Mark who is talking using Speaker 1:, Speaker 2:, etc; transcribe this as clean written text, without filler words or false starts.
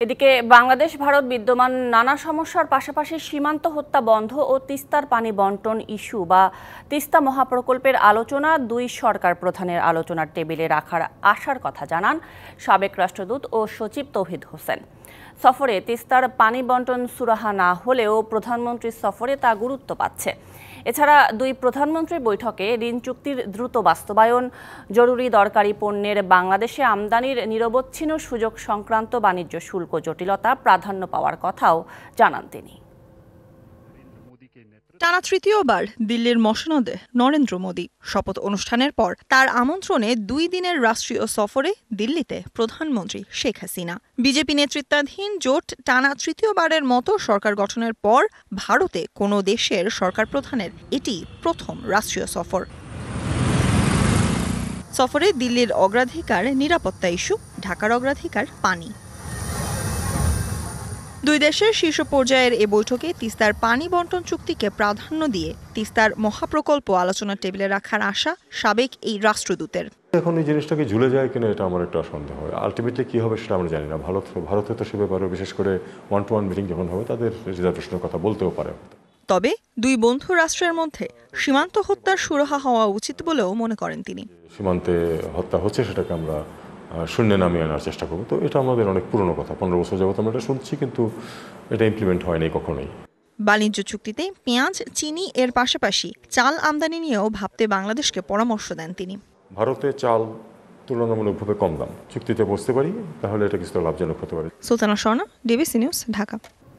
Speaker 1: এদিকে বাংলাদেশ ভারত বিদ্যমান নানা সমস্যার পাশাপাশি সীমান্ত হত্যা বন্ধ ও তিস্তার পানি বণ্টন ইস্যু বা তিস্তা মহাপ্রকল্পের আলোচনা দুই সরকার প্রধানের আলোচনার টেবিলে রাখার আশার কথা জানান সাবেক রাষ্ট্রদূত ও সচিব তৌহিদ হোসেন। সফরে তিস্তার পানি বণ্টন সুরাহা না হলেও প্রধানমন্ত্রীর সফরে তা গুরুত্ব পাচ্ছে। এছাড়া দুই প্রধানমন্ত্রীর বৈঠকে ঋণ চুক্তির দ্রুত বাস্তবায়ন, জরুরি দরকারি পণ্যের বাংলাদেশে আমদানির নিরবচ্ছিন্ন সুযোগ সংক্রান্ত বাণিজ্য শুল্ক জটিলতা প্রাধান্য পাওয়ার কথাও জানান তিনি।
Speaker 2: টানা তৃতীয়বার দিল্লির মসনদে নরেন্দ্র মোদী শপথ অনুষ্ঠানের পর তার আমন্ত্রণে 2 দিনের রাষ্ট্রীয় সফরে দিল্লিতে প্রধানমন্ত্রী শেখ হাসিনা। বিজেপি নেতৃত্বাধীন জোট টানা তৃতীয়বারের মতো সরকার গঠনের পর ভারতে কোনো দেশের সরকার প্রধানের এটি প্রথম রাষ্ট্রীয় সফর। সফরে দিল্লির অগ্রাধিকার নিরাপত্তা ইস্যু, ঢাকার অগ্রাধিকার পানি। দুই দেশের শীর্ষ পর্যায়ের এ বৈঠকে তিস্তার পানি বণ্টন চুক্তিকে প্রাধান্য দিয়ে তিস্তার মহাপ্রকল্প আলোচনার টেবিলে রাখার আশা সাবেক এই রাষ্ট্রদূতের।
Speaker 3: এখন এই জিনিসটাকে ঝুলে যায় কিনা এটা আমার একটা সন্দেহ হয়। আলটিমেটলি কি হবে সেটা আমরা জানি না। ভারতে তো সে ব্যাপারে বিশেষ করে 1-to-1 মিটিং যখন হবে তাদের রিজার্ভেশনের কথা বলতেও পারে।
Speaker 2: তবে দুই বন্ধু রাষ্ট্রের মধ্যে সীমান্ত হত্যার সুরাহা হওয়া উচিত বলেও মনে করেন তিনি।
Speaker 3: সীমান্তে হত্যা হচ্ছে সেটাকে আমরা শূন্যে নামিয়ে আনার চেষ্টা করবো। তো এটা আমাদের অনেক পুরনো কথা, 15 বছর যাবত আমরা এটা শুনছি, কিন্তু এটা ইমপ্লিমেন্ট হয়নি কখনোই।
Speaker 2: বাণিজ্য চুক্তিতে পেঁয়াজ, চিনি এর পাশাপাশি চাল আমদানি নিয়েও ভাবতে বাংলাদেশকে পরামর্শ দেন তিনি।
Speaker 3: ভারতে চাল তুলনামূলকভাবে কম দাম, চুক্তিতে বসতে পারি তাহলে এটা কিছুটা লাভজনক হতে পারে।
Speaker 2: Sultana Swarna, DBC news, Dhaka.